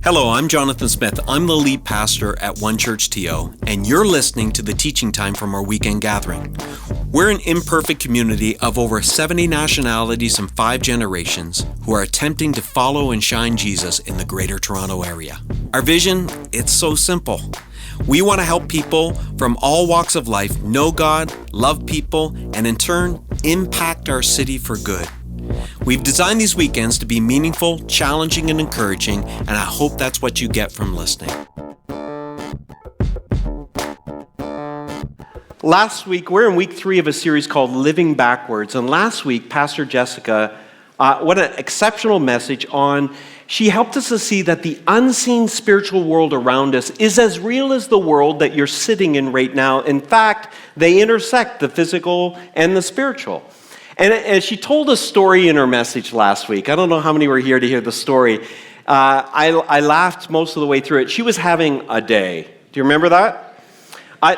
Hello, I'm Jonathan Smith. I'm the lead pastor at One Church TO, and you're listening to the teaching time from our weekend gathering. We're an imperfect community of over 70 nationalities and 5 generations who are attempting to follow and shine Jesus in the Greater Toronto Area. Our vision, it's so simple. We want to help people from all walks of life know God, love people, and in turn, impact our city for good. We've designed these weekends to be meaningful, challenging, and encouraging, and I hope that's what you get from listening. Last week, we're in week 3 of a series called Living Backwards, and last week, Pastor Jessica, what an exceptional message on, she helped us to see that the unseen spiritual world around us is as real as the world that you're sitting in right now. In fact, they intersect the physical and the spiritual. And she told a story in her message last week. I don't know how many were here to hear the story. I laughed most of the way through it. She was having a day. Do you remember that?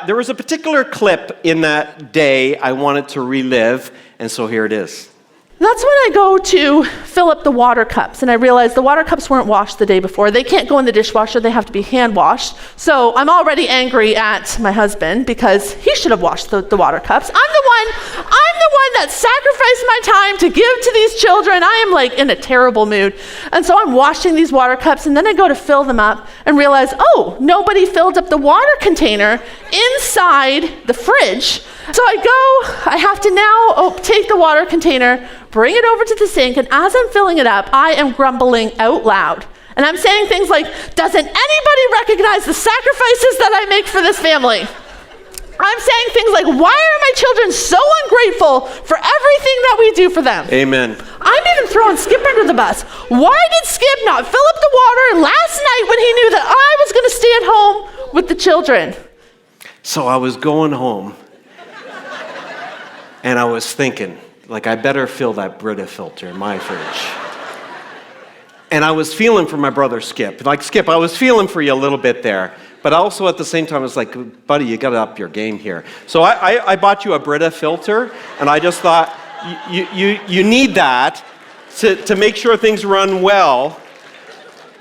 There was a particular clip in that day I wanted to relive, and so here it is. That's when I go to fill up the water cups, and I realize the water cups weren't washed the day before. They can't go in the dishwasher, they have to be hand washed. So I'm already angry at my husband because he should have washed the water cups. I'm the one that sacrificed my time to give to these children. I am like in a terrible mood. And so I'm washing these water cups, and then I go to fill them up and realize, oh, nobody filled up the water container inside the fridge. So I have to now take the water container, bring it over to the sink, and as I'm filling it up, I am grumbling out loud. And I'm saying things like, doesn't anybody recognize the sacrifices that I make for this family? I'm saying things like, why are my children so ungrateful for everything that we do for them? Amen. I'm even throwing Skip under the bus. Why did Skip not fill up the water last night when he knew that I was going to stay at home with the children? So I was going home, and I was thinking, I better fill that Brita filter in my fridge. And I was feeling for my brother Skip. Skip, I was feeling for you a little bit there. But also at the same time, I was like, buddy, you got to up your game here. So I bought you a Brita filter, and I just thought, you need that to make sure things run well.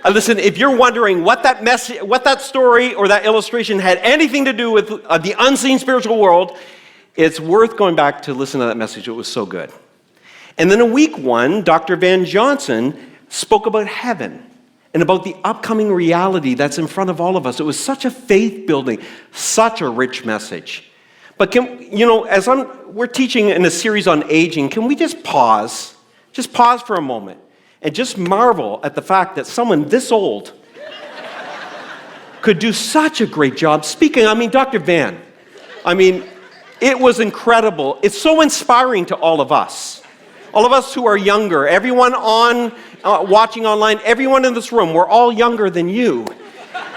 Listen, if you're wondering what that story or that illustration had anything to do with the unseen spiritual world, it's worth going back to listen to that message. It was so good. And then in week 1, Dr. Van Johnson spoke about heaven and about the upcoming reality that's in front of all of us. It was such a faith-building, such a rich message. But as we're teaching in a series on aging, can we just pause? Just pause for a moment and just marvel at the fact that someone this old could do such a great job speaking. Dr. Van, it was incredible. It's so inspiring to all of us who are younger, everyone watching online, everyone in this room, we're all younger than you.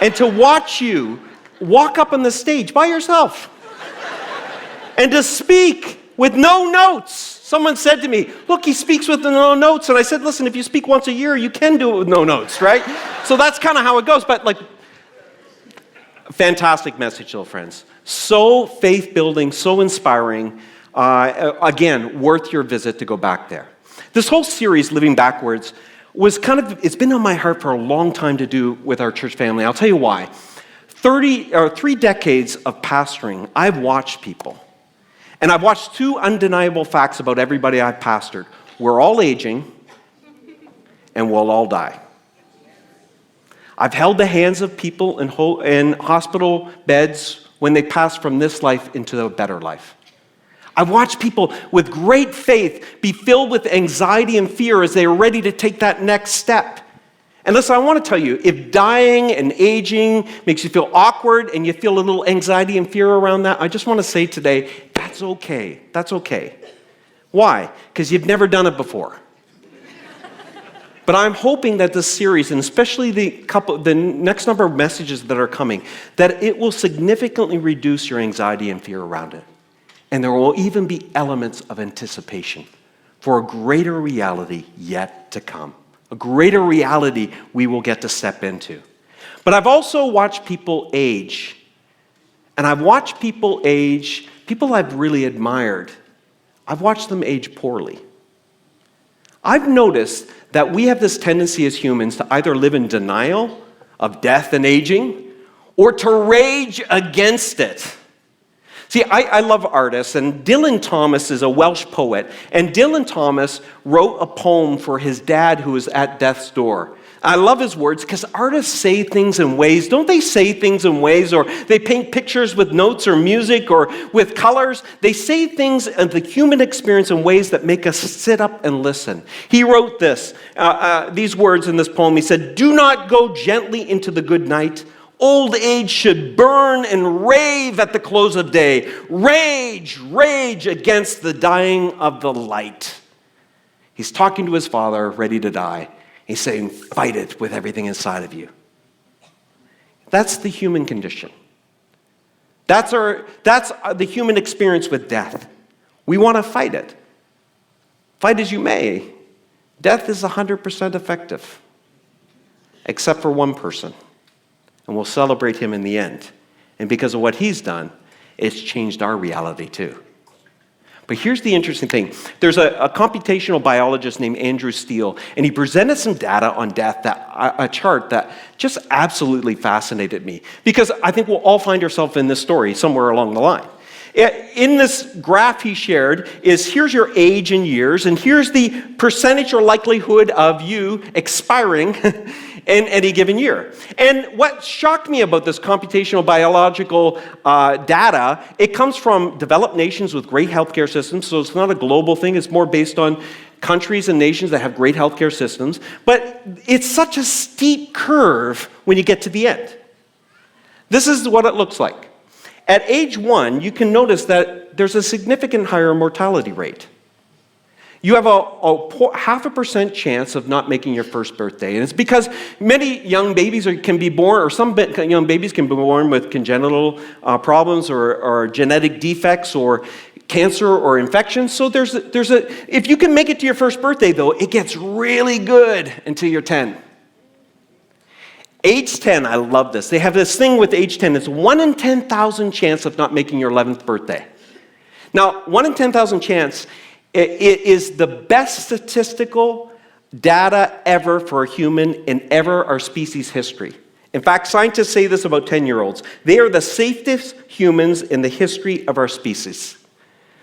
And to watch you walk up on the stage by yourself and to speak with no notes. Someone said to me, look, he speaks with no notes. And I said, listen, if you speak once a year, you can do it with no notes, right? So that's kind of how it goes. But fantastic message, little friends. So faith-building, so inspiring. Again, worth your visit to go back there. This whole series, Living Backwards, it's been on my heart for a long time to do with our church family. I'll tell you why. 3 decades of pastoring, I've watched people. And I've watched 2 undeniable facts about everybody I've pastored. We're all aging, and we'll all die. I've held the hands of people in hospital beds when they pass from this life into a better life. I've watched people with great faith be filled with anxiety and fear as they are ready to take that next step. And listen, I want to tell you, if dying and aging makes you feel awkward and you feel a little anxiety and fear around that, I just want to say today, that's okay. That's okay. Why? Because you've never done it before. But I'm hoping that this series, and especially the next number of messages that are coming, that it will significantly reduce your anxiety and fear around it. And there will even be elements of anticipation for a greater reality yet to come. A greater reality we will get to step into. But I've also watched people age. And I've watched people age, people I've really admired. I've watched them age poorly. I've noticed that we have this tendency as humans to either live in denial of death and aging, or to rage against it. See, I love artists, and Dylan Thomas is a Welsh poet, and Dylan Thomas wrote a poem for his dad who was at death's door. I love his words because artists say things in ways, don't they say things in ways, or they paint pictures with notes or music or with colors? They say things in the human experience in ways that make us sit up and listen. He wrote these words in this poem. He said, "Do not go gently into the good night. Old age should burn and rave at the close of day. Rage, rage against the dying of the light." He's talking to his father, ready to die. He's saying, fight it with everything inside of you. That's the human condition. That's the human experience with death. We want to fight it. Fight as you may. Death is 100% effective, except for one person. And we'll celebrate him in the end. And because of what he's done, it's changed our reality too. But here's the interesting thing. There's a computational biologist named Andrew Steele, and he presented some data on death, a chart that just absolutely fascinated me. Because I think we'll all find ourselves in this story somewhere along the line. In this graph he shared is here's your age in years, and here's the percentage or likelihood of you expiring in any given year. And what shocked me about this computational biological data, it comes from developed nations with great healthcare systems, so it's not a global thing, it's more based on countries and nations that have great healthcare systems, but it's such a steep curve when you get to the end. This is what it looks like. At age 1, you can notice that there's a significant higher mortality rate. You have a 0.5% chance of not making your first birthday. And it's because many young babies can be born, or some young babies can be born with congenital problems or genetic defects or cancer or infections. So if you can make it to your first birthday, though, it gets really good until you're 10. Age 10, I love this. They have this thing with age 10. It's 1 in 10,000 chance of not making your 11th birthday. Now, 1 in 10,000 chance, it is the best statistical data ever for a human in ever our species history. In fact, scientists say this about 10-year-olds. They are the safest humans in the history of our species.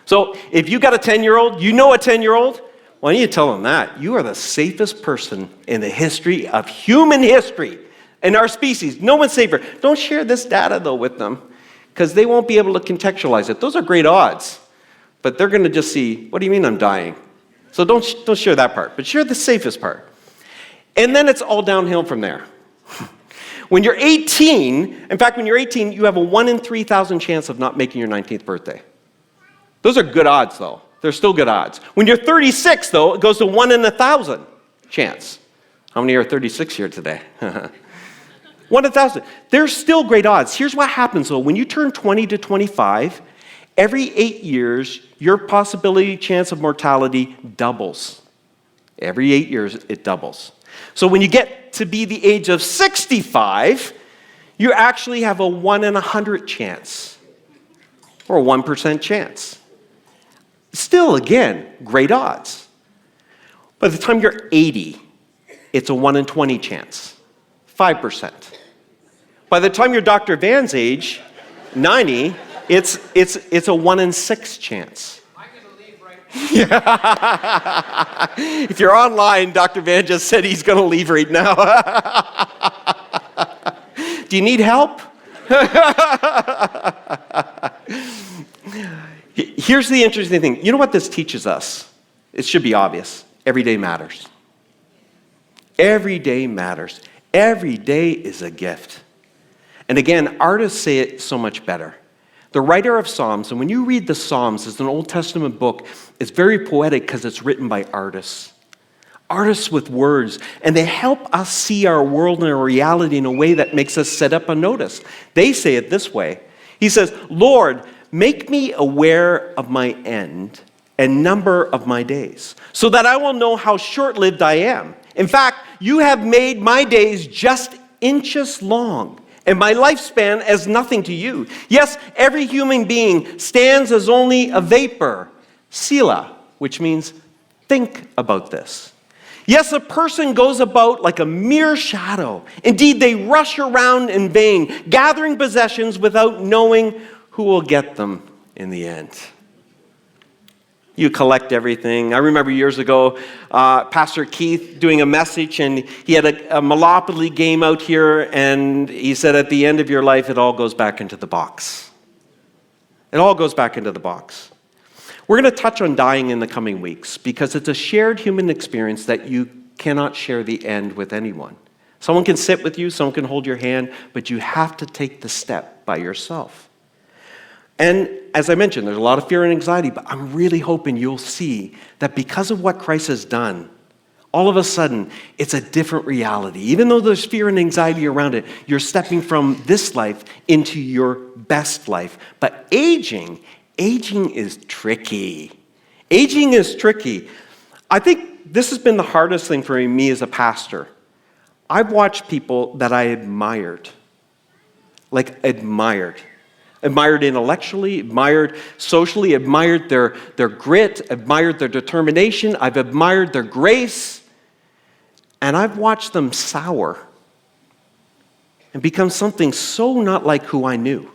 So if you got a 10-year-old, you know a 10-year-old, why don't you tell them that? You are the safest person in the history of human history. In our species, no one's safer. Don't share this data, though, with them, because they won't be able to contextualize it. Those are great odds, but they're going to just see, what do you mean I'm dying? So don't share that part, but share the safest part. And then it's all downhill from there. When you're 18, in fact, when you're 18, you have a 1 in 3,000 chance of not making your 19th birthday. Those are good odds, though. They're still good odds. When you're 36, though, it goes to 1 in 1,000 chance. How many are 36 here today? 1 in 1,000. There's still great odds. Here's what happens, though. When you turn 20 to 25, every 8 years, your possibility chance of mortality doubles. Every 8 years, it doubles. So when you get to be the age of 65, you actually have a 1 in 100 chance, or a 1% chance. Still, again, great odds. By the time you're 80, it's a 1 in 20 chance, 5%. By the time you're Dr. Van's age, 90, it's a 1 in 6 chance. I'm going to leave right now. If you're online, Dr. Van just said he's going to leave right now. Do you need help? Here's the interesting thing. You know what this teaches us? It should be obvious. Every day matters. Every day matters. Every day is a gift. And again, artists say it so much better. The writer of Psalms, and when you read the Psalms, it's an Old Testament book, it's very poetic because it's written by artists. Artists with words, and they help us see our world and our reality in a way that makes us sit up and notice. They say it this way. He says, Lord, make me aware of my end and number of my days, so that I will know how short-lived I am. In fact, you have made my days just inches long, and my lifespan as nothing to you. Yes, every human being stands as only a vapor, Selah, which means think about this. Yes, a person goes about like a mere shadow. Indeed, they rush around in vain, gathering possessions without knowing who will get them in the end. You collect everything. I remember years ago, Pastor Keith doing a message, and he had a Monopoly game out here, and he said, at the end of your life, it all goes back into the box. It all goes back into the box. We're going to touch on dying in the coming weeks because it's a shared human experience that you cannot share the end with anyone. Someone can sit with you, someone can hold your hand, but you have to take the step by yourself. And as I mentioned, there's a lot of fear and anxiety, but I'm really hoping you'll see that because of what Christ has done, all of a sudden, it's a different reality. Even though there's fear and anxiety around it, you're stepping from this life into your best life. But aging is tricky. Aging is tricky. I think this has been the hardest thing for me as a pastor. I've watched people that I admired. Admired intellectually, admired socially, admired their grit, admired their determination. I've admired their grace. And I've watched them sour and become something so not like who I knew.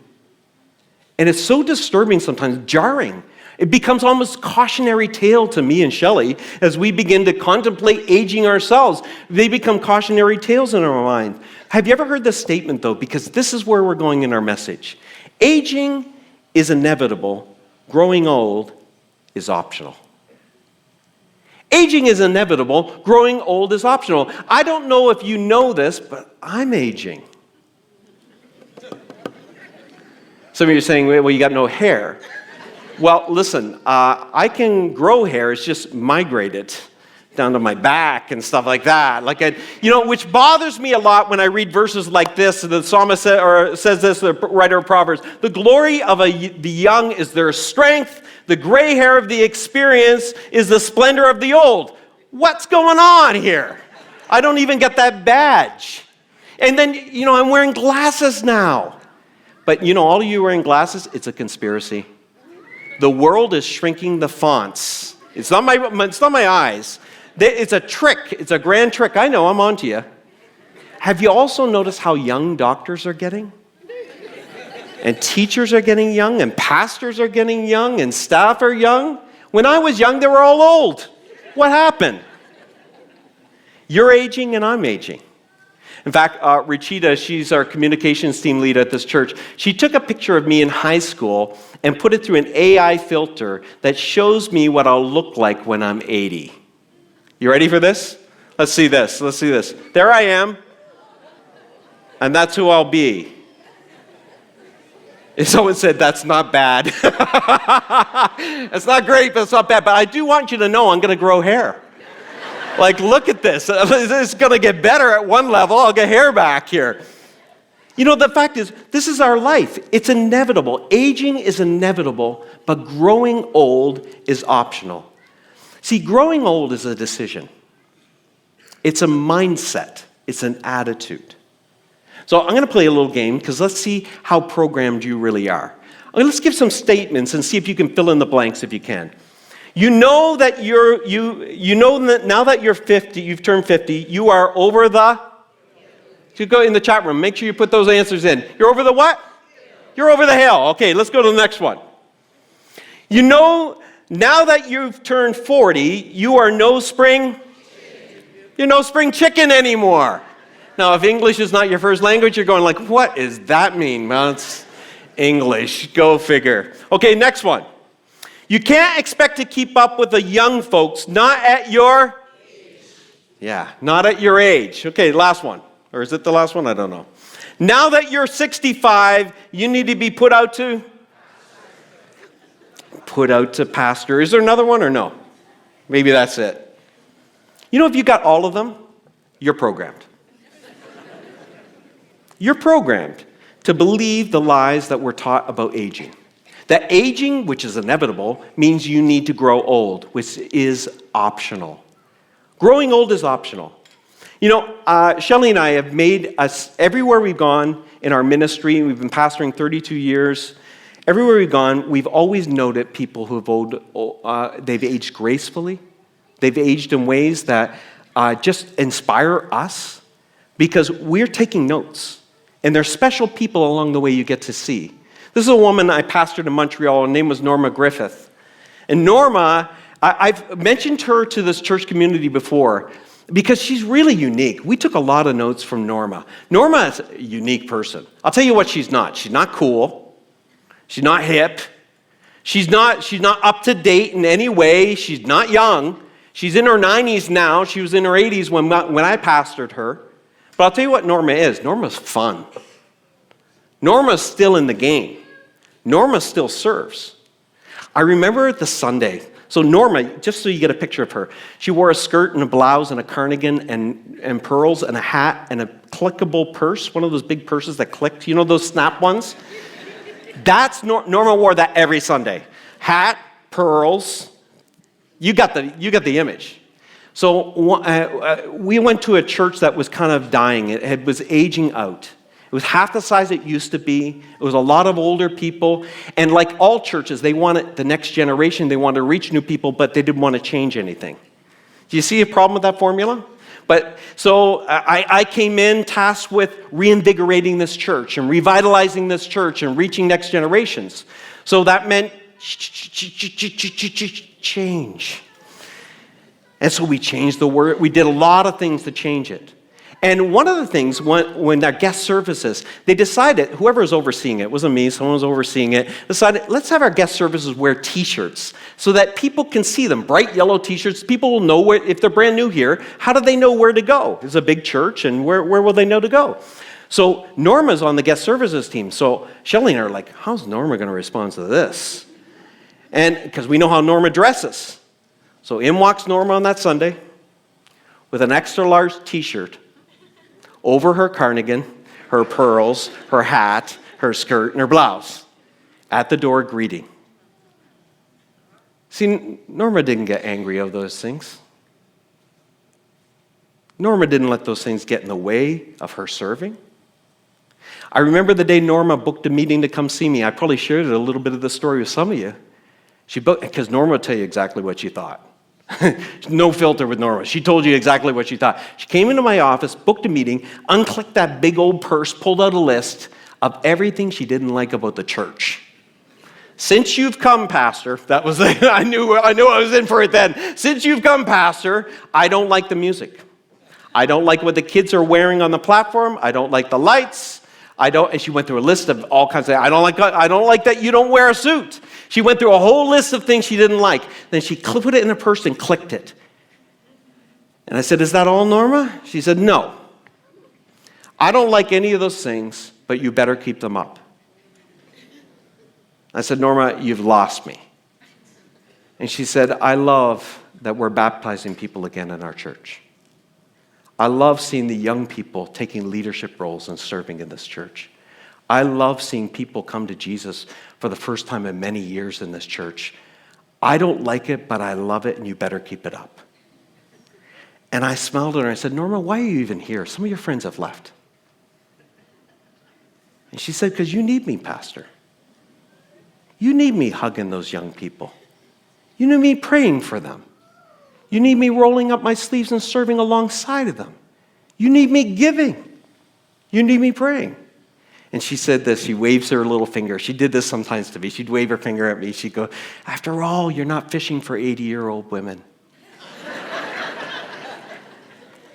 And it's so disturbing sometimes, jarring. It becomes almost cautionary tale to me and Shelley as we begin to contemplate aging ourselves. They become cautionary tales in our mind. Have you ever heard this statement, though? Because this is where we're going in our message. Aging is inevitable. Growing old is optional. Aging is inevitable. Growing old is optional. I don't know if you know this, but I'm aging. Some of you are saying, well, you got no hair. Well, listen, I can grow hair. It's just migrated down to my back and stuff like that. Which bothers me a lot when I read verses like this. The psalmist says this, the writer of Proverbs, the glory of the young is their strength. The gray hair of the experience is the splendor of the old. What's going on here? I don't even get that badge. And then, I'm wearing glasses now. But, all of you wearing glasses, it's a conspiracy. The world is shrinking the fonts. It's not my eyes. It's a trick. It's a grand trick. I know, I'm onto you. Have you also noticed how young doctors are getting? And teachers are getting young, and pastors are getting young, and staff are young. When I was young, they were all old. What happened? You're aging, and I'm aging. In fact, Rachita, she's our communications team lead at this church. She took a picture of me in high school and put it through an AI filter that shows me what I'll look like when I'm 80. You ready for this? Let's see this. There I am, and that's who I'll be. And someone said, that's not bad. It's not great, but it's not bad. But I do want you to know I'm going to grow hair. Look at this. It's going to get better at one level. I'll get hair back here. The fact is, this is our life. It's inevitable. Aging is inevitable, but growing old is optional. See, growing old is a decision. It's a mindset. It's an attitude. So I'm going to play a little game because let's see how programmed you really are. Let's give some statements and see if you can fill in the blanks if you can. You know that now that you're 50, you've turned 50, you are over the. You go in the chat room. Make sure you put those answers in. You're over the what? You're over the hill. Okay, let's go to the next one. Now that you've turned 40, you are no spring. You're no spring chicken anymore. Now, if English is not your first language, you're going what does that mean? Well, it's English. Go figure. Okay, next one. You can't expect to keep up with the young folks, not at your age. Yeah, not at your age. Okay, last one. Or is it the last one? I don't know. Now that you're 65, you need to be put out to pastor. Is there another one or no? Maybe that's it. If you got all of them, you're programmed. You're programmed to believe the lies that we're taught about aging. That aging, which is inevitable, means you need to grow old, which is optional. Growing old is optional. Shelley and I have made us, everywhere we've gone in our ministry, we've been pastoring 32 years, everywhere we've gone, we've always noted people who have they've aged gracefully. They've aged in ways that just inspire us because we're taking notes. And there's special people along the way you get to see. This is a woman I pastored in Montreal. Her name was Norma Griffith. And Norma, I've mentioned her to this church community before because she's really unique. We took a lot of notes from Norma. Norma is a unique person. I'll tell you what she's not. She's not cool. She's not hip. She's not up to date in any way. She's not young. She's in her 90s now. She was in her 80s when I pastored her. But I'll tell you what Norma is. Norma's fun. Norma's still in the game. Norma still serves. I remember the Sunday. So Norma, just so you get a picture of her, she wore a skirt and a blouse and a cardigan and pearls and a hat and a clickable purse, one of those big purses that clicked. You know those snap ones? Norma wore that every Sunday. Hat, pearls. You got the image. So we went to a church that was kind of dying. It was aging out. It was half the size it used to be. It was a lot of older people. And like all churches, they wanted the next generation. They wanted to reach new people, but they didn't want to change anything. Do you see a problem with that formula? But so I came in tasked with reinvigorating this church and revitalizing this church and reaching next generations. So that meant change. And so we changed the word. We did a lot of things to change it. And one of the things, when our guest services, they decided, whoever was overseeing it wasn't me, someone was overseeing it, decided, let's have our guest services wear T-shirts so that people can see them, bright yellow T-shirts. People will know where, if they're brand new here, how do they know where to go? It's a big church, and where will they know to go? So Norma's on the guest services team. So Shelley and I are like, how's Norma going to respond to this? And because we know how Norma dresses. So in walks Norma on that Sunday with an extra large T-shirt over her cardigan, her pearls, her hat, her skirt, and her blouse. At the door, greeting. See, Norma didn't get angry of those things. Norma didn't let those things get in the way of her serving. I remember the day Norma booked a meeting to come see me. I probably shared a little bit of the story with some of you. She booked, because Norma will tell you exactly what she thought. No filter with Norma. She told you exactly what she thought. She came into my office, booked a meeting, unclicked that big old purse, pulled out a list of everything she didn't like about the church. Since you've come, Pastor, that was I knew I was in for it then. Since you've come, Pastor, I don't like the music. I don't like what the kids are wearing on the platform. I don't like the lights. And she went through a list of all kinds of, I don't like that you don't wear a suit. She went through a whole list of things she didn't like. Then she put it in a purse and clicked it. And I said, is that all, Norma? She said, no. I don't like any of those things, but you better keep them up. I said, Norma, you've lost me. And she said, I love that we're baptizing people again in our church. I love seeing the young people taking leadership roles and serving in this church. I love seeing people come to Jesus for the first time in many years in this church. I don't like it, but I love it, and you better keep it up. And I smiled at her and I said, Norma, why are you even here? Some of your friends have left. And she said, because you need me, Pastor. You need me hugging those young people. You need me praying for them. You need me rolling up my sleeves and serving alongside of them. You need me giving. You need me praying. And she said this, she waves her little finger. She did this sometimes to me. She'd wave her finger at me. She'd go, after all, you're not fishing for 80-year-old women.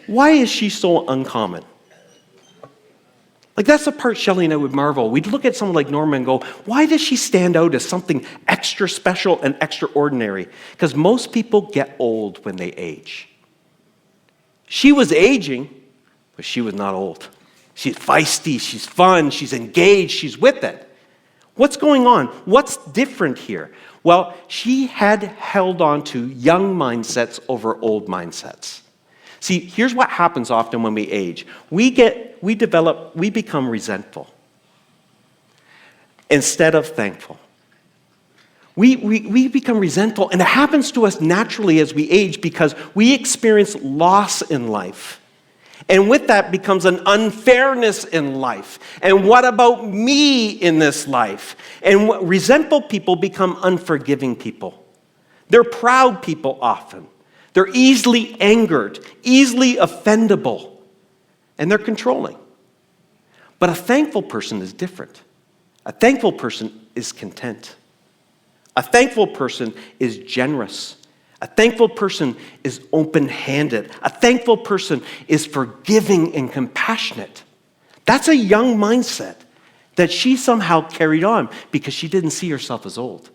Why is she so uncommon? Like, that's the part Shelley and I would marvel. We'd look at someone like Norma and go, why does she stand out as something extra special and extraordinary? Because most people get old when they age. She was aging, but she was not old. She's feisty, she's fun, she's engaged, she's with it. What's going on? What's different here? Well, she had held on to young mindsets over old mindsets. See, here's what happens often when we age. We become resentful instead of thankful. We become resentful, and it happens to us naturally as we age because we experience loss in life. And with that becomes an unfairness in life. And what about me in this life? And resentful people become unforgiving people. They're proud people often. They're easily angered, easily offendable, and they're controlling. But a thankful person is different. A thankful person is content. A thankful person is generous. A thankful person is open-handed. A thankful person is forgiving and compassionate. That's a young mindset that she somehow carried on because she didn't see herself as old.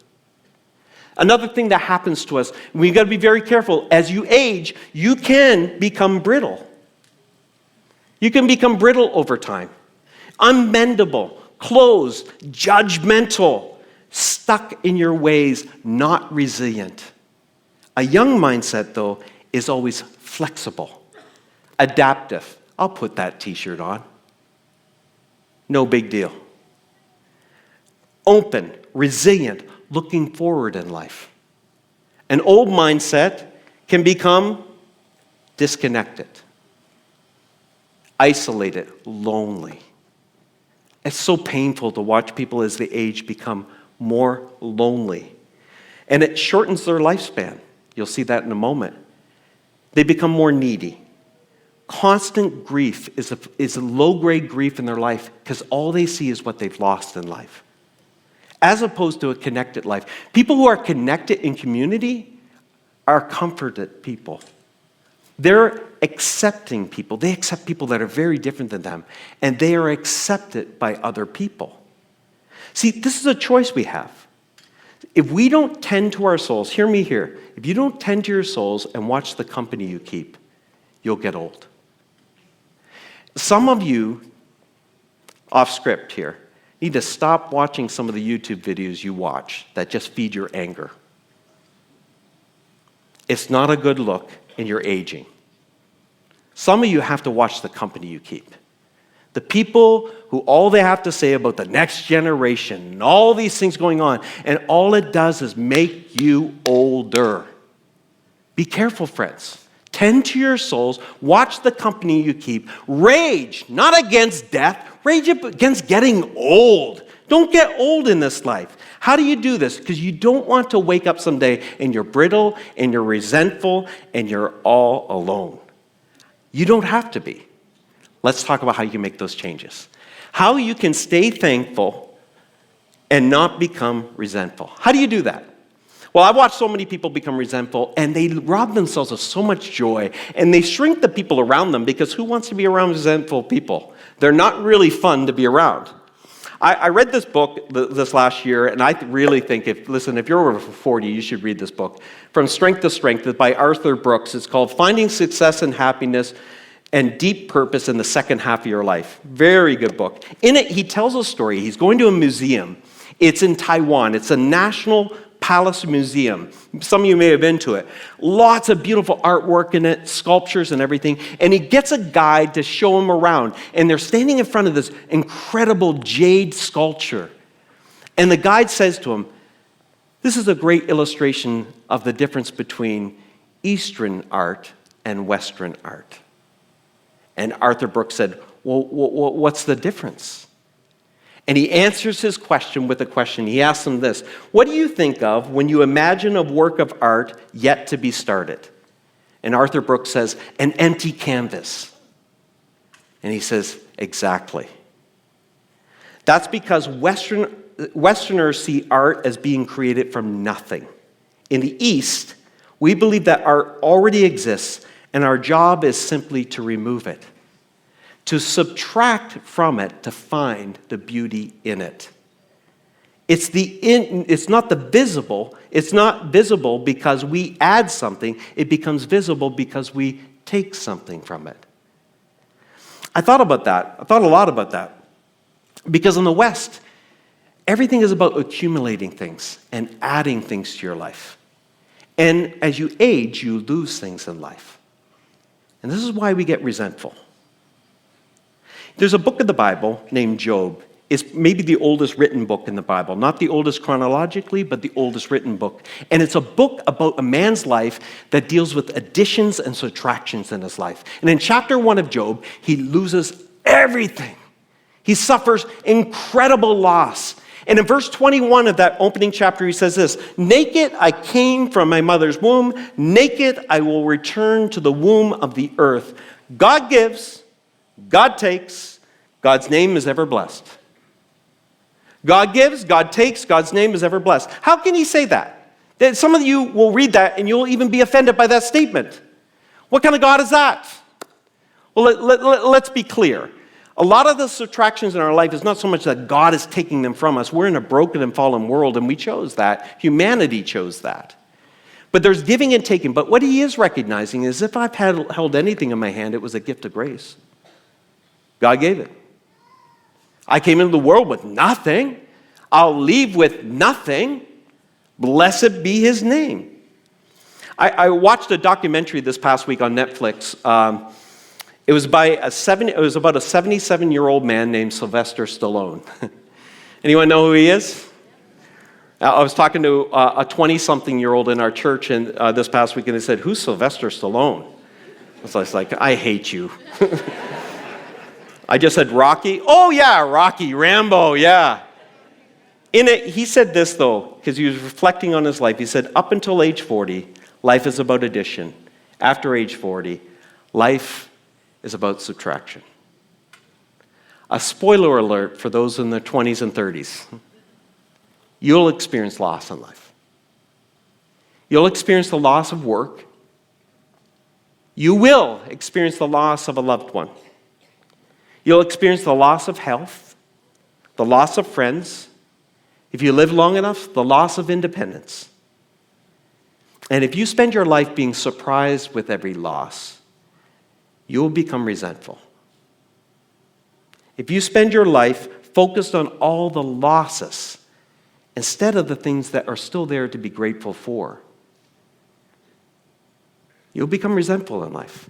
Another thing that happens to us, we've got to be very careful. As you age, you can become brittle. You can become brittle over time. Unbendable, closed, judgmental, stuck in your ways, not resilient. A young mindset, though, is always flexible, adaptive. I'll put that t-shirt on. No big deal. Open, resilient, looking forward in life. An old mindset can become disconnected, isolated, lonely. It's so painful to watch people as they age become more lonely. And it shortens their lifespan. You'll see that in a moment. They become more needy. Constant grief is a low-grade grief in their life because all they see is what they've lost in life, as opposed to a connected life. People who are connected in community are comforted people. They're accepting people. They accept people that are very different than them, and they are accepted by other people. See, this is a choice we have. If we don't tend to our souls, hear me here, if you don't tend to your souls and watch the company you keep, you'll get old. Some of you, off script here, need to stop watching some of the YouTube videos you watch that just feed your anger. It's not a good look, and you're aging. Some of you have to watch the company you keep. The people who all they have to say about the next generation and all these things going on, and all it does is make you older. Be careful, friends. Tend to your souls. Watch the company you keep. Rage, not against death. Rage against getting old. Don't get old in this life. How do you do this? Because you don't want to wake up someday and you're brittle and you're resentful and you're all alone. You don't have to be. Let's talk about how you can make those changes. How you can stay thankful and not become resentful. How do you do that? Well, I've watched so many people become resentful, and they rob themselves of so much joy, and they shrink the people around them, because who wants to be around resentful people? They're not really fun to be around. I read this book this last year, and I really think, if you're over 40, you should read this book. From Strength to Strength, it's by Arthur Brooks. It's called Finding Success and Happiness and Deep Purpose in the Second Half of Your Life. Very good book. In it, he tells a story. He's going to a museum. It's in Taiwan. It's a national palace museum. Some of you may have been to it. Lots of beautiful artwork in it, sculptures and everything. And he gets a guide to show him around. And they're standing in front of this incredible jade sculpture. And the guide says to him, "This is a great illustration of the difference between Eastern art and Western art." And Arthur Brooks said, "Well, what's the difference?" And he answers his question with a question. He asks him this: "What do you think of when you imagine a work of art yet to be started?" And Arthur Brooks says, "An empty canvas." And he says, "Exactly." That's because Westerners see art as being created from nothing. In the East, we believe that art already exists, and our job is simply to remove it, to subtract from it, to find the beauty in it. It's not the visible. It's not visible because we add something. It becomes visible because we take something from it. I thought about that. I thought a lot about that. Because in the West, everything is about accumulating things and adding things to your life. And as you age, you lose things in life. And this is why we get resentful. There's a book of the Bible named Job. It's maybe the oldest written book in the Bible. Not the oldest chronologically, but the oldest written book. And it's a book about a man's life that deals with additions and subtractions in his life. And in chapter 1 of Job, he loses everything. He suffers incredible loss. And in verse 21 of that opening chapter, he says this, naked I came from my mother's womb, naked I will return to the womb of the earth. God gives, God takes, God's name is ever blessed. God gives, God takes, God's name is ever blessed. How can he say that? Some of you will read that and you'll even be offended by that statement. What kind of God is that? Well, let's be clear. A lot of the subtractions in our life is not so much that God is taking them from us. We're in a broken and fallen world, and we chose that. Humanity chose that. But there's giving and taking. But what he is recognizing is if I've held anything in my hand, it was a gift of grace. God gave it. I came into the world with nothing. I'll leave with nothing. Blessed be his name. I watched a documentary this past week on Netflix. It was about a 77-year-old man named Sylvester Stallone. Anyone know who he is? I was talking to a 20-something-year-old in our church and this past week, and they said, "Who's Sylvester Stallone?" So I was like, "I hate you." I just said Rocky. Oh yeah, Rocky, Rambo, yeah. In it, he said this though, because he was reflecting on his life. He said, up until age 40, life is about addition. After age 40, life is about subtraction. A spoiler alert for those in their 20s and 30s. You'll experience loss in life. You'll experience the loss of work. You will experience the loss of a loved one. You'll experience the loss of health, the loss of friends. If you live long enough, the loss of independence. And if you spend your life being surprised with every loss, you will become resentful. If you spend your life focused on all the losses instead of the things that are still there to be grateful for, you'll become resentful in life.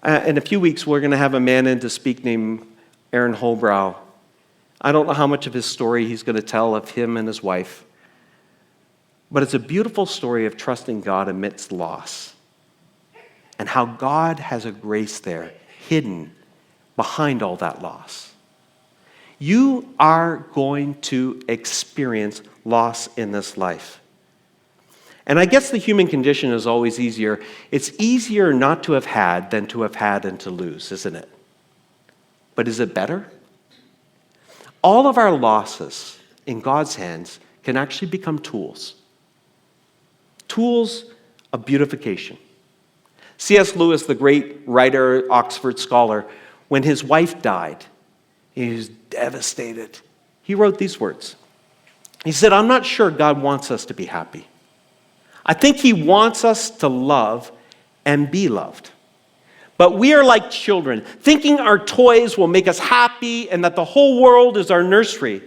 In a few weeks, we're going to have a man in to speak named Aaron Holbrow. I don't know how much of his story he's going to tell of him and his wife, but it's a beautiful story of trusting God amidst loss. And how God has a grace there, hidden behind all that loss. You are going to experience loss in this life. And I guess the human condition is always easier. It's easier not to have had than to have had and to lose, isn't it? But is it better? All of our losses in God's hands can actually become tools. Tools of beautification. C.S. Lewis, the great writer, Oxford scholar, when his wife died, he was devastated. He wrote these words. He said, "I'm not sure God wants us to be happy. I think he wants us to love and be loved. But we are like children, thinking our toys will make us happy and that the whole world is our nursery.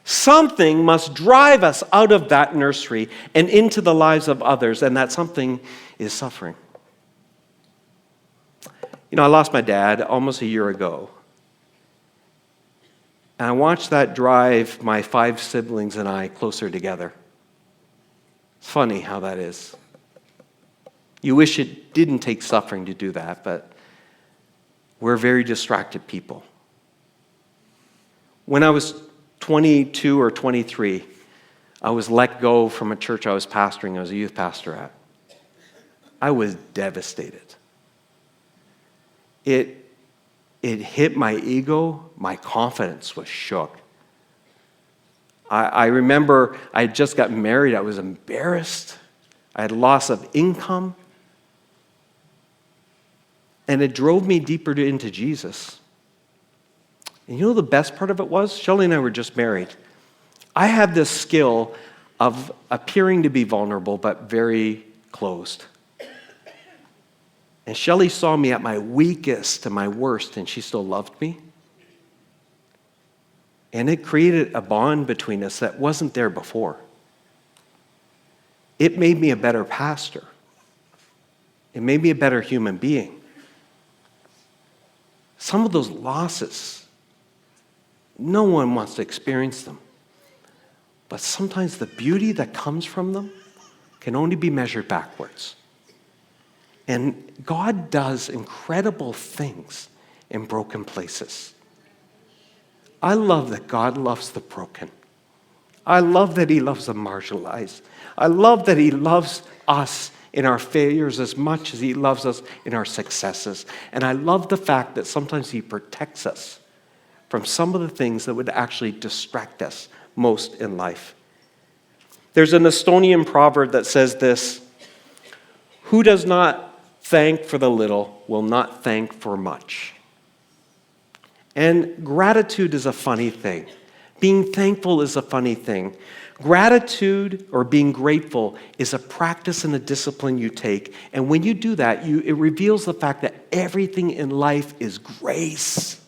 Something must drive us out of that nursery and into the lives of others, and that something is suffering." You know, I lost my dad almost a year ago. And I watched that drive my 5 siblings and I closer together. It's funny how that is. You wish it didn't take suffering to do that, but we're very distracted people. When I was 22 or 23, I was let go from a church I was pastoring. I was a youth pastor at. I was devastated. It hit my ego. My confidence was shook. I remember I had just gotten married. I was embarrassed. I had loss of income. And it drove me deeper into Jesus. And you know the best part of it was? Shelley and I were just married. I had this skill of appearing to be vulnerable, but very closed. And Shelley saw me at my weakest and my worst, and she still loved me. And it created a bond between us that wasn't there before. It made me a better pastor. It made me a better human being. Some of those losses, no one wants to experience them. But sometimes the beauty that comes from them can only be measured backwards. And God does incredible things in broken places. I love that God loves the broken. I love that he loves the marginalized. I love that he loves us in our failures as much as he loves us in our successes. And I love the fact that sometimes he protects us from some of the things that would actually distract us most in life. There's an Estonian proverb that says this: who does not thank for the little will not thank for much. And gratitude is a funny thing. Being thankful is a funny thing. Gratitude, or being grateful, is a practice and a discipline you take. And when you do that, it reveals the fact that everything in life is grace.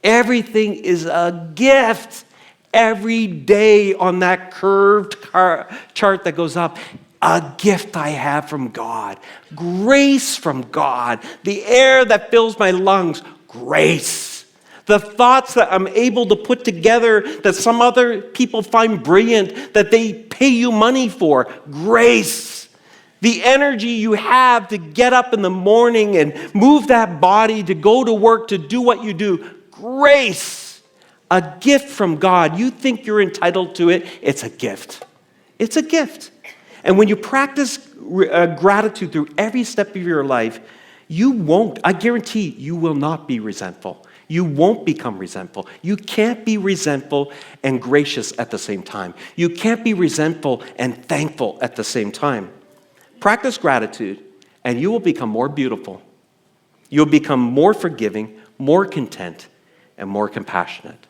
Everything is a gift. Every day on that curved chart that goes up, a gift I have from God. Grace from God. The air that fills my lungs, grace. The thoughts that I'm able to put together that some other people find brilliant, that they pay you money for, grace. The energy you have to get up in the morning and move that body, to go to work, to do what you do, grace. A gift from God. You think you're entitled to it, it's a gift. It's a gift. And when you practice gratitude through every step of your life, you won't, I guarantee you will not be resentful. You won't become resentful. You can't be resentful and gracious at the same time. You can't be resentful and thankful at the same time. Practice gratitude, and you will become more beautiful. You'll become more forgiving, more content, and more compassionate.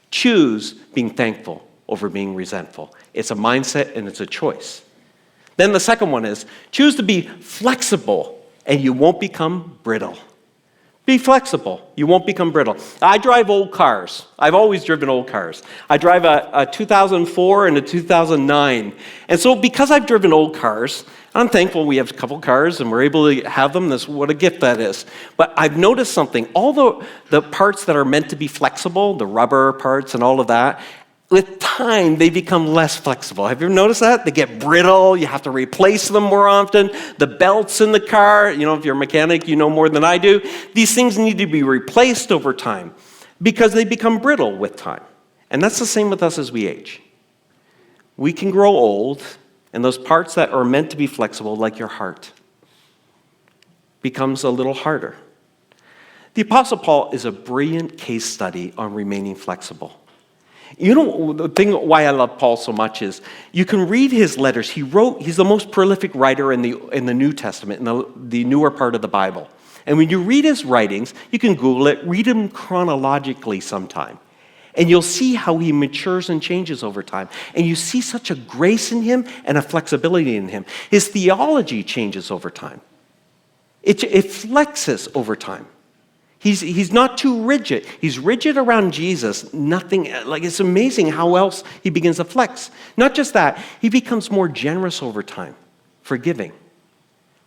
Choose being thankful over being resentful. It's a mindset and it's a choice. Then the second one is choose to be flexible, and you won't become brittle. Be flexible. You won't become brittle. I drive old cars. I've always driven old cars. I drive a 2004 and a 2009. And so because I've driven old cars, I'm thankful we have a couple cars and we're able to have them. What a gift that is. But I've noticed something. All the parts that are meant to be flexible, the rubber parts and all of that, with time, they become less flexible. Have you ever noticed that? They get brittle. You have to replace them more often. The belts in the car, if you're a mechanic, you know more than I do. These things need to be replaced over time because they become brittle with time. And that's the same with us as we age. We can grow old, and those parts that are meant to be flexible, like your heart, becomes a little harder. The Apostle Paul is a brilliant case study on remaining flexible. The thing why I love Paul so much is you can read his letters. He's the most prolific writer in the New Testament, in the newer part of the Bible. And when you read his writings, you can Google it, read them chronologically sometime. And you'll see how he matures and changes over time. And you see such a grace in him and a flexibility in him. His theology changes over time. It flexes over time. He's not too rigid. He's rigid around Jesus. It's amazing how else he begins to flex. Not just that, he becomes more generous over time, forgiving.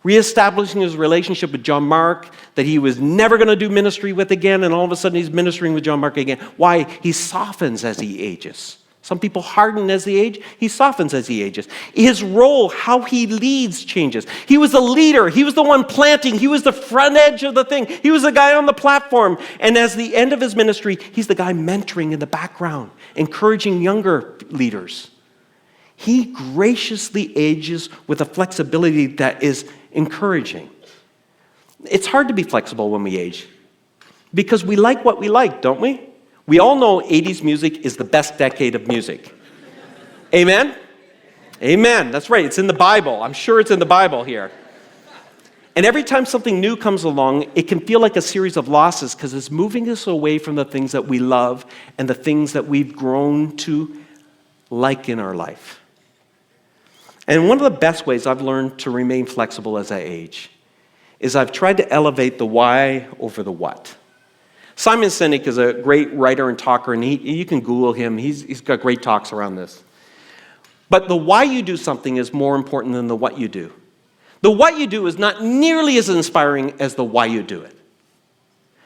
Reestablishing his relationship with John Mark, that he was never going to do ministry with again, and all of a sudden he's ministering with John Mark again. Why? He softens as he ages. Some people harden as they age. He softens as he ages. His role, how he leads, changes. He was the leader. He was the one planting. He was the front edge of the thing. He was the guy on the platform. And as the end of his ministry, he's the guy mentoring in the background, encouraging younger leaders. He graciously ages with a flexibility that is encouraging. It's hard to be flexible when we age because we like what we like, don't we? We all know 80s music is the best decade of music. Amen? Amen. That's right. It's in the Bible. I'm sure it's in the Bible here. And every time something new comes along, it can feel like a series of losses because it's moving us away from the things that we love and the things that we've grown to like in our life. And one of the best ways I've learned to remain flexible as I age is I've tried to elevate the why over the what. Simon Sinek is a great writer and talker, and you can Google him. He's got great talks around this. But the why you do something is more important than the what you do. The what you do is not nearly as inspiring as the why you do it.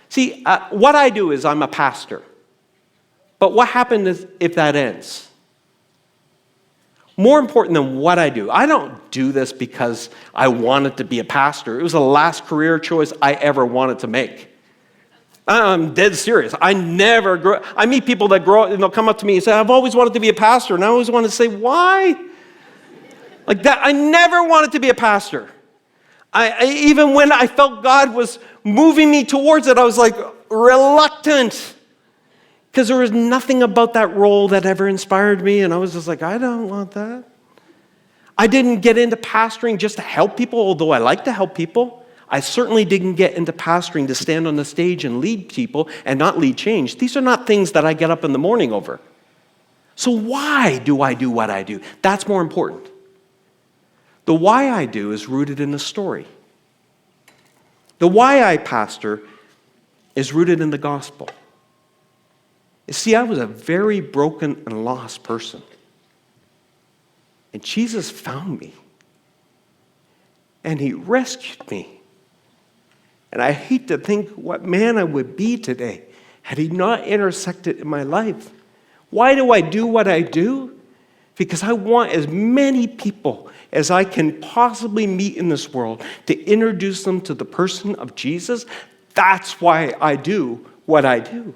See, what I do is I'm a pastor. But what happens if that ends? More important than what I do. I don't do this because I wanted to be a pastor. It was the last career choice I ever wanted to make. I'm dead serious. I never grow. I meet people that grow up and they'll come up to me and say, I've always wanted to be a pastor. And I always want to say, why? Like that, I never wanted to be a pastor. Even when I felt God was moving me towards it, I was like reluctant. Because there was nothing about that role that ever inspired me. And I was just like, I don't want that. I didn't get into pastoring just to help people, although I like to help people. I certainly didn't get into pastoring to stand on the stage and lead people and not lead change. These are not things that I get up in the morning over. So why do I do what I do? That's more important. The why I do is rooted in the story. The why I pastor is rooted in the gospel. You see, I was a very broken and lost person. And Jesus found me. And he rescued me. And I hate to think what man I would be today had he not intersected in my life. Why do I do what I do? Because I want as many people as I can possibly meet in this world to introduce them to the person of Jesus. That's why I do what I do.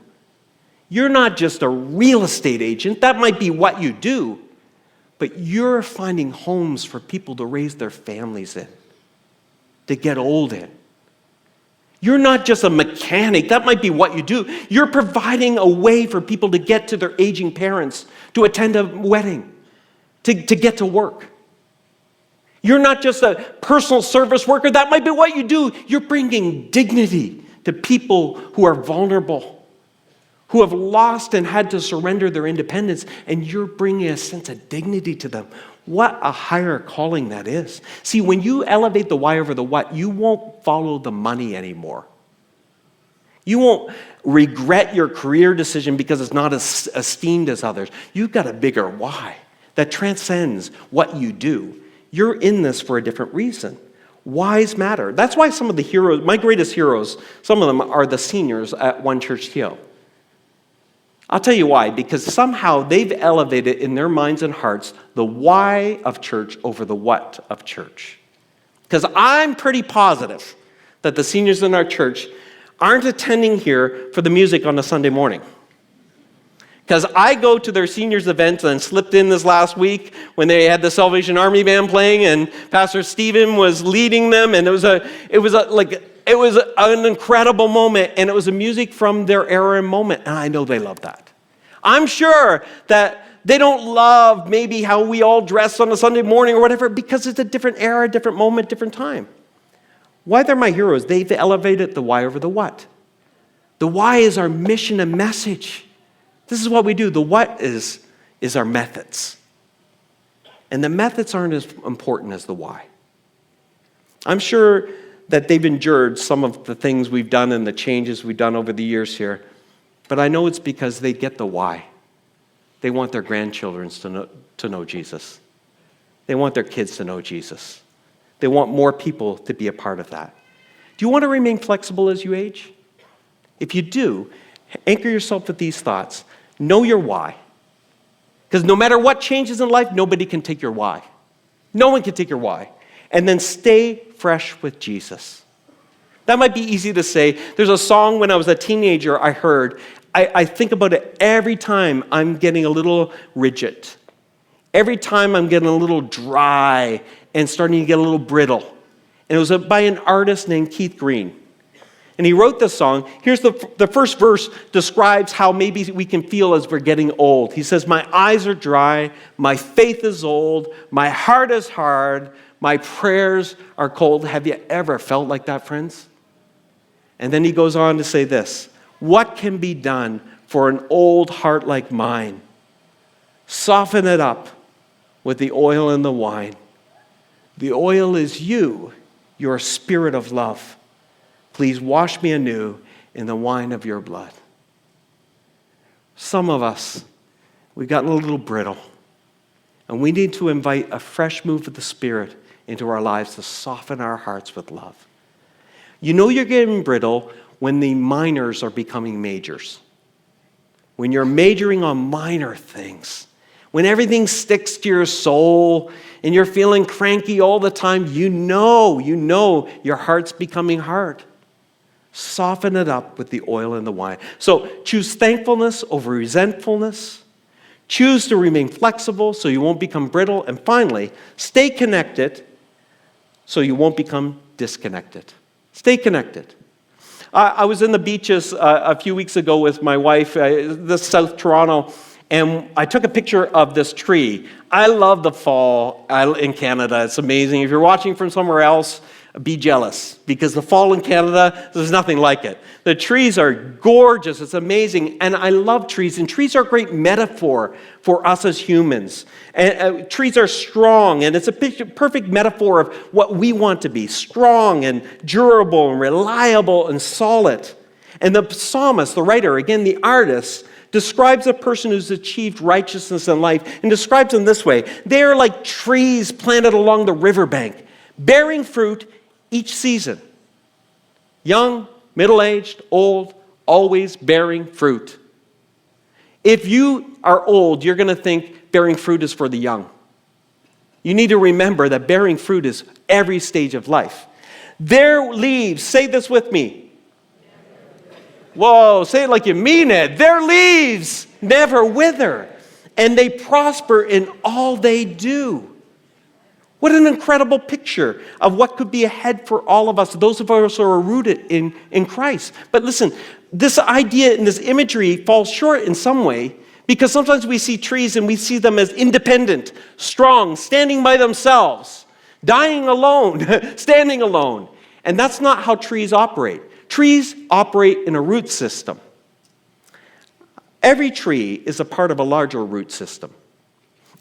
You're not just a real estate agent. That might be what you do. But you're finding homes for people to raise their families in, to get old in. You're not just a mechanic. That might be what you do. You're providing a way for people to get to their aging parents, to attend a wedding, to get to work. You're not just a personal service worker. That might be what you do. You're bringing dignity to people who are vulnerable, who have lost and had to surrender their independence, and you're bringing a sense of dignity to them. What a higher calling that is. See, when you elevate the why over the what, you won't follow the money anymore. You won't regret your career decision because it's not as esteemed as others. You've got a bigger why that transcends what you do. You're in this for a different reason. Whys matter. That's why some of the heroes, my greatest heroes, some of them are the seniors at One Church Hill. I'll tell you why, because somehow they've elevated in their minds and hearts the why of church over the what of church. Because I'm pretty positive that the seniors in our church aren't attending here for the music on a Sunday morning. Because I go to their seniors events and slipped in this last week when they had the Salvation Army band playing and Pastor Stephen was leading them, and it was an incredible moment, and it was a music from their era and moment, and I know they love that. I'm sure that they don't love maybe how we all dress on a Sunday morning or whatever, because it's a different era, different moment, different time. Why they're my heroes? They've elevated the why over the what. The why is our mission and message. This is what we do. The what is our methods. And the methods aren't as important as the why. I'm sure that they've endured some of the things we've done and the changes we've done over the years here. But I know it's because they get the why. They want their grandchildren to know Jesus. They want their kids to know Jesus. They want more people to be a part of that. Do you want to remain flexible as you age? If you do, anchor yourself with these thoughts. Know your why. Because no matter what changes in life, nobody can take your why. No one can take your why. And then stay fresh with Jesus. That might be easy to say. There's a song when I was a teenager I heard. I think about it every time I'm getting a little rigid. Every time I'm getting a little dry and starting to get a little brittle. And it was by an artist named Keith Green. And he wrote this song. Here's the first verse describes how maybe we can feel as we're getting old. He says, my eyes are dry, my faith is old, my heart is hard, my prayers are cold. Have you ever felt like that, friends? And then he goes on to say this, what can be done for an old heart like mine? Soften it up with the oil and the wine. The oil is you, your spirit of love. Please wash me anew in the wine of your blood. Some of us, we've gotten a little brittle, and we need to invite a fresh move of the Spirit into our lives to soften our hearts with love. You know you're getting brittle when the minors are becoming majors. When you're majoring on minor things. When everything sticks to your soul and you're feeling cranky all the time, you know your heart's becoming hard. Soften it up with the oil and the wine. So choose thankfulness over resentfulness. Choose to remain flexible so you won't become brittle. And finally, stay connected so you won't become disconnected. Stay connected. I was in the beaches a few weeks ago with my wife, this South Toronto, and I took a picture of this tree. I love the fall in Canada. It's amazing. If you're watching from somewhere else, be jealous, because the fall in Canada, there's nothing like it. The trees are gorgeous. It's amazing. And I love trees. And trees are a great metaphor for us as humans. And trees are strong. And it's a perfect metaphor of what we want to be: strong and durable and reliable and solid. And the psalmist, the writer, again, the artist, describes a person who's achieved righteousness in life and describes them this way: they are like trees planted along the riverbank, bearing fruit each season. Young, middle-aged, old, always bearing fruit. If you are old, you're going to think bearing fruit is for the young. You need to remember that bearing fruit is every stage of life. Their leaves, say this with me. Whoa, say it like you mean it. Their leaves never wither, and they prosper in all they do. What an incredible picture of what could be ahead for all of us, those of us who are rooted in Christ. But listen, this idea and this imagery falls short in some way, because sometimes we see trees and we see them as independent, strong, standing by themselves, dying alone, standing alone. And that's not how trees operate. Trees operate in a root system. Every tree is a part of a larger root system.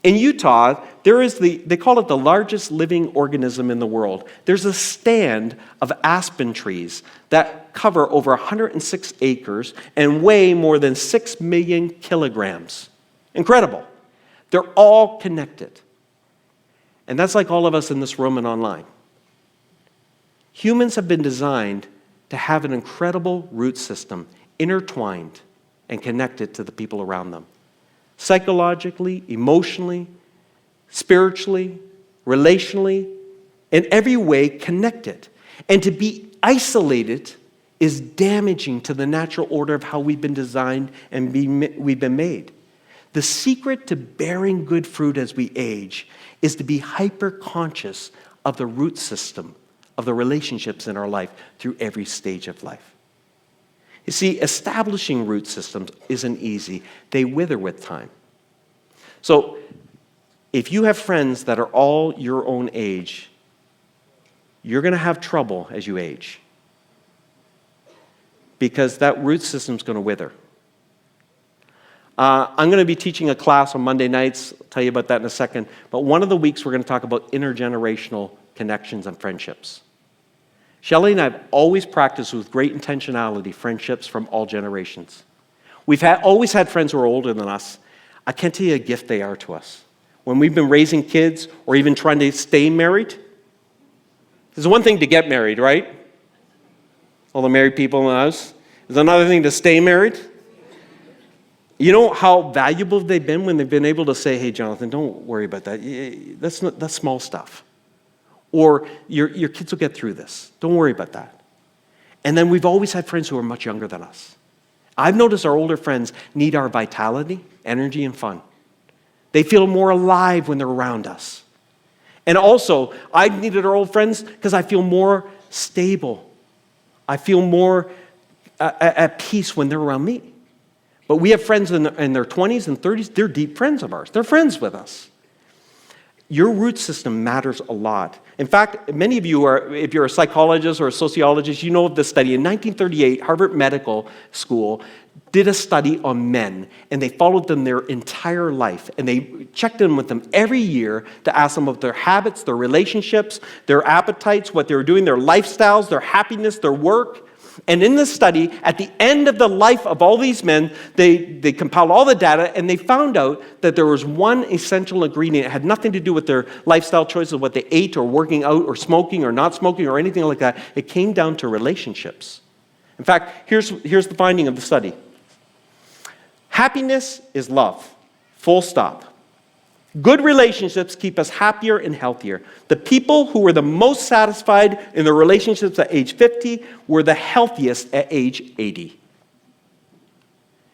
In Utah, they call it the largest living organism in the world. There's a stand of aspen trees that cover over 106 acres and weigh more than 6 million kilograms. Incredible. They're all connected. And that's like all of us in this room and online. Humans have been designed to have an incredible root system, intertwined and connected to the people around them. Psychologically, emotionally, spiritually, relationally, in every way connected. And to be isolated is damaging to the natural order of how we've been designed and we've been made. The secret to bearing good fruit as we age is to be hyper-conscious of the root system of the relationships in our life through every stage of life. You see, establishing root systems isn't easy. They wither with time. So, if you have friends that are all your own age, you're going to have trouble as you age, because that root system's going to wither. I'm going to be teaching a class on Monday nights. I'll tell you about that in a second. But one of the weeks, we're going to talk about intergenerational connections and friendships. Shelley and I have always practiced with great intentionality friendships from all generations. We've always had friends who are older than us. I can't tell you a gift they are to us. When we've been raising kids or even trying to stay married, there's one thing to get married, right? All the married people in the house. There's another thing to stay married. You know how valuable they've been when they've been able to say, hey, Jonathan, don't worry about that. That's small stuff. Or your kids will get through this. Don't worry about that. And then we've always had friends who are much younger than us. I've noticed our older friends need our vitality, energy, and fun. They feel more alive when they're around us. And also, I've needed our old friends because I feel more stable. I feel more at peace when they're around me. But we have friends in their 20s and 30s. They're deep friends of ours. They're friends with us. Your root system matters a lot. In fact, many of you are, if you're a psychologist or a sociologist, you know of this study. In 1938, Harvard Medical School did a study on men, and they followed them their entire life. And they checked in with them every year to ask them about their habits, their relationships, their appetites, what they were doing, their lifestyles, their happiness, their work. And in this study, at the end of the life of all these men, they compiled all the data, and they found out that there was one essential ingredient. It had nothing to do with their lifestyle choices, what they ate or working out or smoking or not smoking or anything like that. It came down to relationships. In fact, here's the finding of the study. Happiness is love, full stop. Good relationships keep us happier and healthier. The people who were the most satisfied in their relationships at age 50 were the healthiest at age 80.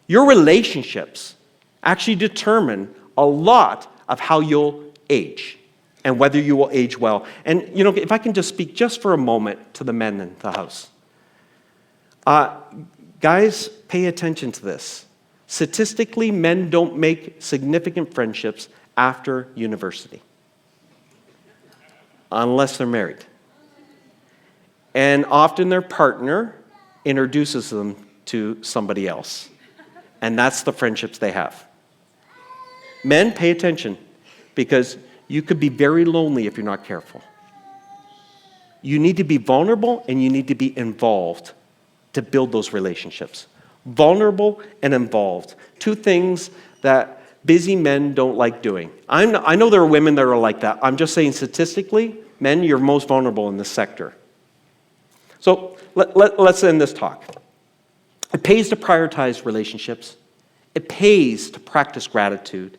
Your relationships actually determine a lot of how you'll age and whether you will age well. And, if I can just speak just for a moment to the men in the house. Guys, pay attention to this. Statistically, men don't make significant friendships after university, unless they're married. And often their partner introduces them to somebody else. And that's the friendships they have. Men, pay attention, because you could be very lonely if you're not careful. You need to be vulnerable and you need to be involved to build those relationships. Vulnerable and involved. Two things that busy men don't like doing. I know there are women that are like that. I'm just saying statistically, men, you're most vulnerable in this sector. So let's end this talk. It pays to prioritize relationships. It pays to practice gratitude.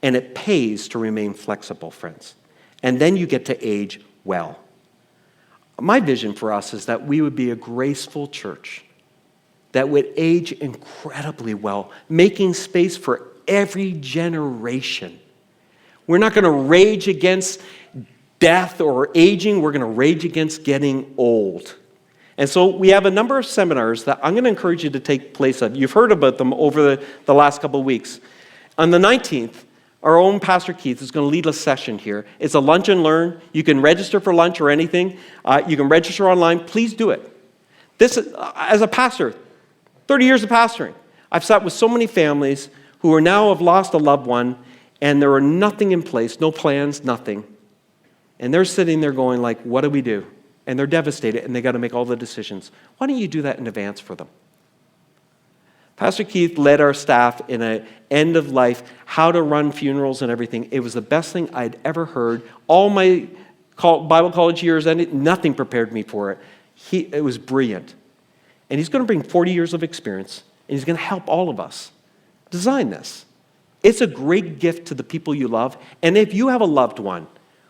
And it pays to remain flexible, friends. And then you get to age well. My vision for us is that we would be a graceful church that would age incredibly well, making space for every generation. We're not going to rage against death or aging. We're going to rage against getting old. And so we have a number of seminars that I'm going to encourage you to take place of. You've heard about them over the last couple of weeks. On the 19th, our own Pastor Keith is going to lead a session here. It's a lunch and learn. You can register for lunch or anything. You can register online. Please do it. This, as a pastor, 30 years of pastoring, I've sat with so many families who are now have lost a loved one, and there are nothing in place, no plans, nothing. And they're sitting there going like, what do we do? And they're devastated, and they got to make all the decisions. Why don't you do that in advance for them? Pastor Keith led our staff in an end of life, how to run funerals and everything. It was the best thing I'd ever heard. All my Bible college years, nothing prepared me for it. It was brilliant. And he's going to bring 40 years of experience, and he's going to help all of us design this. It's a great gift to the people you love. And if you have a loved one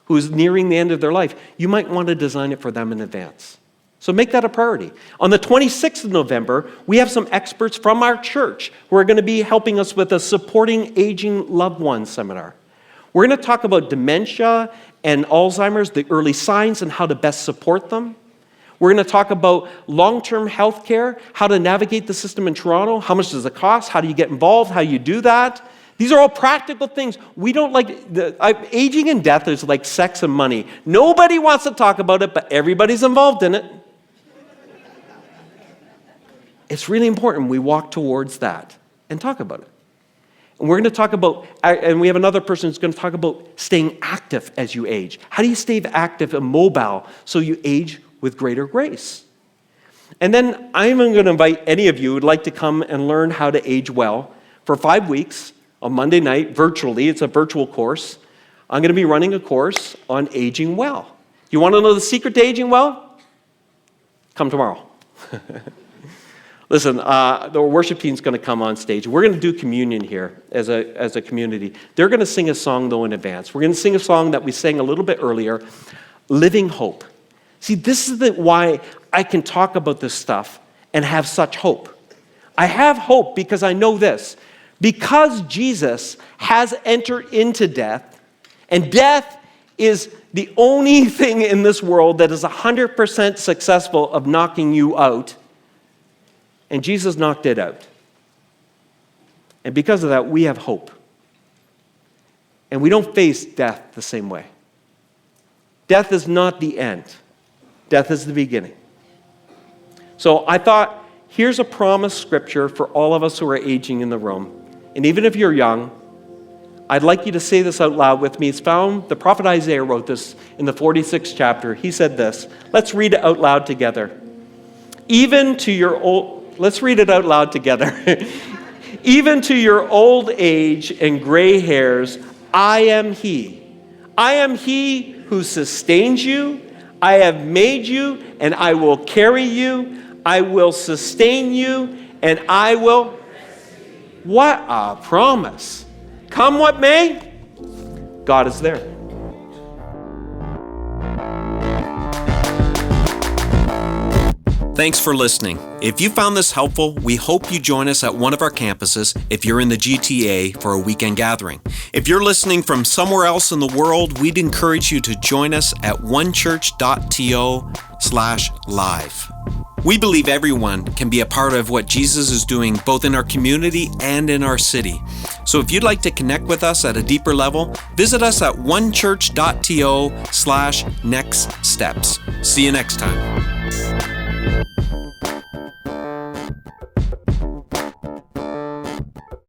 who's nearing the end of their life, you might want to design it for them in advance. So make that a priority. On the 26th of November, we have some experts from our church who are going to be helping us with a Supporting Aging Loved Ones seminar. We're going to talk about dementia and Alzheimer's, the early signs and how to best support them. We're going to talk about long-term health care, how to navigate the system in Toronto, how much does it cost, how do you get involved, how you do that. These are all practical things. We don't aging and death is like sex and money. Nobody wants to talk about it, but everybody's involved in it. It's really important we walk towards that and talk about it. And we're going to talk about, and we have another person who's going to talk about staying active as you age. How do you stay active and mobile so you age with greater grace? And then I'm going to invite any of you who would like to come and learn how to age well for 5 weeks on Monday night, virtually. It's a virtual course. I'm going to be running a course on aging well. You want to know the secret to aging well? Come tomorrow. Listen, the worship team's going to come on stage. We're going to do communion here as a community. They're going to sing a song, though, in advance. We're going to sing a song that we sang a little bit earlier, Living Hope. See, this is why I can talk about this stuff and have such hope. I have hope because I know this. Because Jesus has entered into death, and death is the only thing in this world that is 100% successful of knocking you out, and Jesus knocked it out. And because of that, we have hope. And we don't face death the same way. Death is not the end. Death is the beginning. So I thought, here's a promised scripture for all of us who are aging in the room. And even if you're young, I'd like you to say this out loud with me. It's found, the prophet Isaiah wrote this in the 46th chapter. He said this. Let's read it out loud together. Let's read it out loud together. Even to your old age and gray hairs, I am He. I am He who sustains you. I have made you, and I will carry you. I will sustain you, and I will... What a promise. Come what may, God is there. Thanks for listening. If you found this helpful, we hope you join us at one of our campuses if you're in the GTA for a weekend gathering. If you're listening from somewhere else in the world, we'd encourage you to join us at onechurch.to/live. We believe everyone can be a part of what Jesus is doing both in our community and in our city. So if you'd like to connect with us at a deeper level, visit us at onechurch.to/nextsteps. See you next time.